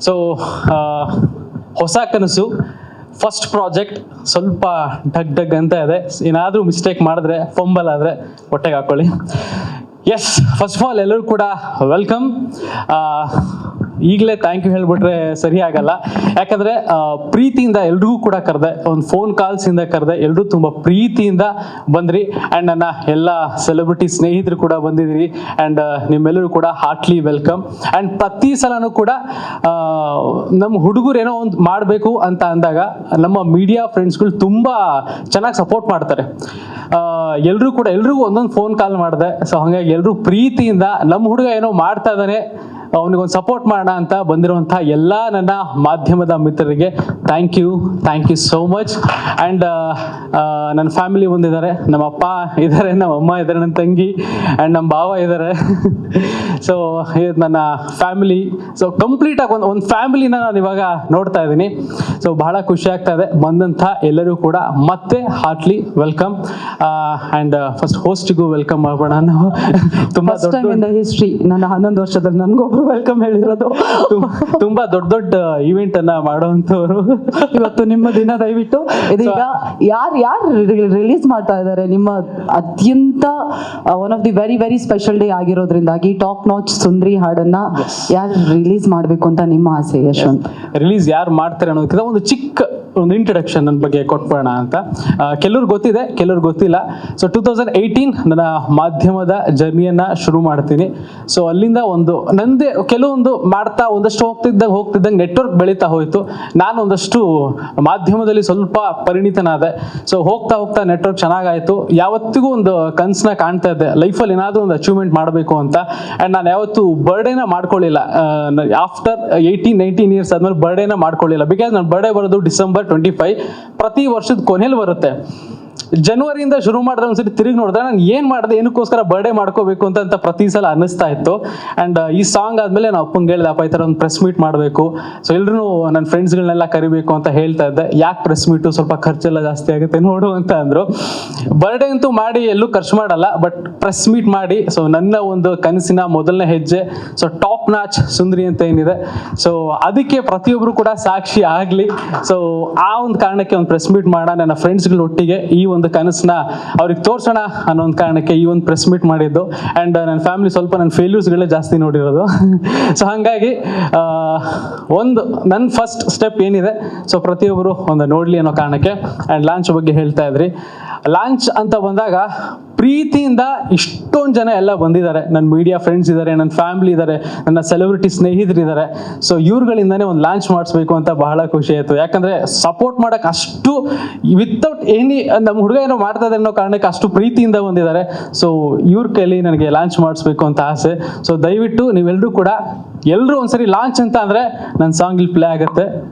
So ಹೊಸ ಕನಸು, first project, ಸ್ವಲ್ಪ ಡಗ್ ಅಂತ ಇದೆ. ಏನಾದರೂ ಮಿಸ್ಟೇಕ್ ಮಾಡಿದ್ರೆ, ಫಂಬಲ್ ಆದರೆ ಹೊಟ್ಟೆಗೆ ಹಾಕೊಳ್ಳಿ. ಎಸ್, ಫಸ್ಟ್ ಆಫ್ ಆಲ್ ಎಲ್ಲರೂ ಕೂಡ ವೆಲ್ಕಮ್. ಈಗಲೇ ಥ್ಯಾಂಕ್ ಯು ಹೇಳ್ಬಿಟ್ರೆ ಸರಿ ಆಗಲ್ಲ, ಯಾಕಂದರೆ ಪ್ರೀತಿಯಿಂದ ಎಲ್ರಿಗೂ ಕೂಡ ಕರೆದೆ, ಒಂದು ಫೋನ್ ಕಾಲ್ಸಿಂದ ಕರೆದೆ, ಎಲ್ಲರೂ ತುಂಬ ಪ್ರೀತಿಯಿಂದ ಬಂದ್ರಿ. ಆ್ಯಂಡ್ ನನ್ನ ಎಲ್ಲ ಸೆಲೆಬ್ರಿಟಿ ಸ್ನೇಹಿತರು ಕೂಡ ಬಂದಿದ್ದೀರಿ. ಆ್ಯಂಡ್ ನಿಮ್ಮೆಲ್ಲರೂ ಕೂಡ ಹಾರ್ಟ್ಲಿ ವೆಲ್ಕಮ್. ಆ್ಯಂಡ್ ಪ್ರತಿ ಸಲನೂ ಕೂಡ ನಮ್ಮ ಹುಡುಗರು ಏನೋ ಒಂದು ಮಾಡಬೇಕು ಅಂತ ಅಂದಾಗ ನಮ್ಮ ಮೀಡಿಯಾ ಫ್ರೆಂಡ್ಸ್ಗಳು ತುಂಬ ಚೆನ್ನಾಗಿ ಸಪೋರ್ಟ್ ಮಾಡ್ತಾರೆ. ಎಲ್ರಿಗೂ ಒಂದೊಂದು ಫೋನ್ ಕಾಲ್ ಮಾಡಿದೆ. ಸೊ ಹಾಗಾಗಿ ಎಲ್ಲರೂ ಪ್ರೀತಿಯಿಂದ ನಮ್ಮ ಹುಡುಗ ಏನೋ ಮಾಡ್ತಾ ಇದ್ದಾನೆ, ಅವನಿಗೊಂದು ಸಪೋರ್ಟ್ ಮಾಡೋಣ ಅಂತ ಬಂದಿರುವಂಥ ಎಲ್ಲ ನನ್ನ ಮಾಧ್ಯಮದ ಮಿತ್ರರಿಗೆ thank you so much. And ನನ್ನ ಫ್ಯಾಮಿಲಿ ಬಂದಿದ್ದಾರೆ, ನಮ್ಮ ಅಪ್ಪ ಇದ್ದಾರೆ, ನಮ್ಮ ಅಮ್ಮ ಇದ್ದಾರೆ, ನನ್ನ ತಂಗಿ ಆ್ಯಂಡ್ ನಮ್ಮ ಭಾವ ಇದ್ದಾರೆ. ಸೊ ಇದು ನನ್ನ ಫ್ಯಾಮಿಲಿ. ಸೊ ಕಂಪ್ಲೀಟಾಗಿ ಒಂದು ಫ್ಯಾಮಿಲಿನ ನಾನು ಇವಾಗ ನೋಡ್ತಾ ಇದ್ದೀನಿ. ಸೊ ಬಹಳ ಖುಷಿ ಆಗ್ತಾ ಇದೆ. ಬಂದಂಥ ಎಲ್ಲರೂ ಕೂಡ ಮತ್ತೆ ಹಾರ್ಟ್ಲಿ ವೆಲ್ಕಮ್. ಆ್ಯಂಡ್ ಫಸ್ಟ್ ಹೋಸ್ಟಿಗೂ ವೆಲ್ಕಮ್ ಮಾಡೋಣ. ನಾವು ತುಂಬ ದೊಡ್ಡ ಹಿಸ್ಟ್ರಿ, ನನ್ನ 11 ವರ್ಷದಲ್ಲಿ ನನಗೊಬ್ರು ವೆಲ್ಕಮ್ ಹೇಳಿರೋದು. ತುಂಬಾ ದೊಡ್ಡ ಇವೆಂಟ್ ಅನ್ನ ಮಾಡುವಂತವ್ರು. ಇವತ್ತು ನಿಮ್ಮ ದಿನ. ದಯವಿಟ್ಟು ಇದೀಗ ಯಾರು ರಿಲೀಸ್ ಮಾಡ್ತಾ ಇದ್ದಾರೆ ನಿಮ್ಮ ಅತ್ಯಂತ one of the very special day ಆಗಿರೋದ್ರಿಂದಾಗಿ ಟಾಪ್ ನಾಚ್ ಸುಂದ್ರಿ ಹಾಡನ್ನ ಯಾರು ರಿಲೀಸ್ ಮಾಡಬೇಕು ಅಂತ ನಿಮ್ಮ ಆಸೆ ಯಶವಂತ್? ರಿಲೀಸ್ ಯಾರು ಮಾಡ್ತಾರೆ ಅನ್ನೋದಕ್ಕಿಂತ ಒಂದು ಇಂಟ್ರಡಕ್ಷನ್ ನನ್ನ ಬಗ್ಗೆ ಕೊಟ್ಬೋಣ ಅಂತ. ಕೆಲವ್ರಿಗೆ ಗೊತ್ತಿದೆ, ಕೆಲವ್ರಿಗೆ ಗೊತ್ತಿಲ್ಲ. ಸೊ 2018 ನನ್ನ ಮಾಧ್ಯಮದ ಜರ್ನಿಯನ್ನ ಶುರು ಮಾಡ್ತೀನಿ. ಸೊ ಅಲ್ಲಿಂದ ನಂದೇ ಕೆಲವೊಂದು ಮಾಡ್ತಾ ಒಂದಷ್ಟು ಹೋಗ್ತಿದ್ದಂಗೆ ನೆಟ್ವರ್ಕ್ ಬೆಳೀತಾ ಹೋಯ್ತು. ನಾನು ಒಂದಷ್ಟು ಮಾಧ್ಯಮದಲ್ಲಿ ಸ್ವಲ್ಪ ಪರಿಣಿತನಾದೆ. ಸೊ ಹೋಗ್ತಾ ನೆಟ್ವರ್ಕ್ ಚೆನ್ನಾಗಾಯ್ತು. ಯಾವತ್ತಿಗೂ ಒಂದು ಕನಸನ್ನ ಕಾಣ್ತಾ ಇದ್ದೆ, ಲೈಫಲ್ಲಿ ಏನಾದರೂ ಒಂದು ಅಚೀವ್ಮೆಂಟ್ ಮಾಡಬೇಕು ಅಂತ. ಆ್ಯಂಡ್ ನಾನು ಯಾವತ್ತು ಬರ್ಡೇನ ಮಾಡ್ಕೊಳ್ಳಿಲ್ಲ. ಆಫ್ಟರ್ 18-19 ಇಯರ್ಸ್ ಆದ್ಮೇಲೆ ಬರ್ಡೇನ ಮಾಡ್ಕೊಳ್ಳಿಲ್ಲ. ಬಿಕಾಸ್ ನನ್ನ ಬರ್ಡೇ ಬರೋದು December 25. ಪ್ರತಿ ವರ್ಷದ ಕೊನೆಯಲ್ಲಿ ಬರುತ್ತೆ. ಜನವರಿಯಿಂದ ಶುರು ಮಾಡಿದ್ರೆ ಒಂದ್ಸರಿ ತಿರುಗಿ ನೋಡಿದ್ರೆ ನಾನು ಏನು ಮಾಡಿದೆ, ಏನಕ್ಕೋಸ್ಕರ ಬರ್ಡೇ ಮಾಡ್ಕೋಬೇಕು ಅಂತ ಪ್ರತಿ ಸಲ ಅನ್ನಿಸ್ತಾ ಇತ್ತು. ಆ್ಯಂಡ್ ಈ ಸಾಂಗ್ ಆದಮೇಲೆ ನಾವು ಅಪ್ಪಂಗೆ ಹೇಳಿದೆ, ಅಪ್ಪ ಈ ಥರ ಒಂದು ಪ್ರೆಸ್ ಮೀಟ್ ಮಾಡಬೇಕು. ಸೊ ಎಲ್ಲರೂ ನನ್ನ ಫ್ರೆಂಡ್ಸ್ಗಳನ್ನೆಲ್ಲ ಕರಿಬೇಕು ಅಂತ ಹೇಳ್ತಾ ಇದ್ದೆ. ಯಾಕೆ ಪ್ರೆಸ್ ಮೀಟು, ಸ್ವಲ್ಪ ಖರ್ಚೆಲ್ಲ ಜಾಸ್ತಿ ಆಗುತ್ತೆ ನೋಡು ಅಂತ ಅಂದರು. ಬರ್ಡೇ ಅಂತೂ ಮಾಡಿ ಎಲ್ಲೂ ಖರ್ಚು ಮಾಡಲ್ಲ, ಬಟ್ ಪ್ರೆಸ್ ಮೀಟ್ ಮಾಡಿ. ಸೊ ನನ್ನ ಒಂದು ಕನಸಿನ ಮೊದಲನೇ ಹೆಜ್ಜೆ, ಸೊ ಟಾಪ್ ನಾಚ್ ಸುಂದರಿ ಅಂತ ಏನಿದೆ, ಸೊ ಅದಕ್ಕೆ ಪ್ರತಿಯೊಬ್ಬರು ಕೂಡ ಸಾಕ್ಷಿ ಆಗಲಿ. ಸೊ ಆ ಒಂದು ಕಾರಣಕ್ಕೆ ಒಂದು ಪ್ರೆಸ್ ಮೀಟ್ ಮಾಡೋಣ, ನನ್ನ ಫ್ರೆಂಡ್ಸ್ಗಳ ಒಟ್ಟಿಗೆ ಈ ಒಂದು ಕನಸನ್ನ ಅವ್ರಿಗೆ ತೋರ್ಸೋಣ ಅನ್ನೋ ಒಂದು ಕಾರಣಕ್ಕೆ ಈ ಒಂದು ಪ್ರೆಸ್ ಮೀಟ್ ಮಾಡಿದ್ದು. ಆ್ಯಂಡ್ ನನ್ನ ಫ್ಯಾಮಿಲಿ ಸ್ವಲ್ಪ ನನ್ನ ಫೇಲ್ಯೂರ್ಸ್ಗಳೇ ಜಾಸ್ತಿ ನೋಡಿರೋದು. ಸೊ ಹಾಗಾಗಿ ನನ್ನ ಫಸ್ಟ್ ಸ್ಟೆಪ್ ಏನಿದೆ, ಸೊ ಪ್ರತಿಯೊಬ್ಬರು ಒಂದು ನೋಡಲಿ ಅನ್ನೋ ಕಾರಣಕ್ಕೆ. ಆ್ಯಂಡ್ ಲಾಂಚ್ ಬಗ್ಗೆ ಹೇಳ್ತಾ ಇದ್ರಿ. ಲಾಂಚ್ ಅಂತ ಬಂದಾಗ ಪ್ರೀತಿಯಿಂದ ಇಷ್ಟೊಂದು ಜನ ಎಲ್ಲ ಬಂದಿದ್ದಾರೆ. ನನ್ನ ಮೀಡಿಯಾ ಫ್ರೆಂಡ್ಸ್ ಇದ್ದಾರೆ, ನನ್ನ ಫ್ಯಾಮಿಲಿ ಇದ್ದಾರೆ, ನನ್ನ ಸೆಲೆಬ್ರಿಟಿ ಸ್ನೇಹಿತರಿದ್ದಾರೆ. ಸೊ ಇವ್ರುಗಳಿಂದನೇ ಒಂದು ಲಾಂಚ್ ಮಾಡಿಸ್ಬೇಕು ಅಂತ ಬಹಳ ಖುಷಿ ಆಯಿತು. ಯಾಕಂದರೆ ಸಪೋರ್ಟ್ ಮಾಡೋಕ್ಕೆ ಅಷ್ಟು ವಿತೌಟ್ ನಮ್ಮ ಹುಡುಗ ಏನೋ ಮಾಡ್ತಾ ಇದ್ದಾರೆ ಅನ್ನೋ ಕಾರಣಕ್ಕೆ ಅಷ್ಟು ಪ್ರೀತಿಯಿಂದ ಬಂದಿದ್ದಾರೆ. ಸೊ ಇವ್ರ ಕೈಲಿ ನನಗೆ ಲಾಂಚ್ ಮಾಡಿಸ್ಬೇಕು ಅಂತ ಆಸೆ. ಸೊ ದಯವಿಟ್ಟು ನೀವೆಲ್ಲರೂ ಕೂಡ ಎಲ್ಲರೂ ಒಂದ್ಸರಿ ಲಾಂಚ್ ಅಂತ ಅಂದರೆ ನನ್ನ ಸಾಂಗ್ ಇಲ್ಲಿ ಪ್ಲೇ ಆಗುತ್ತೆ.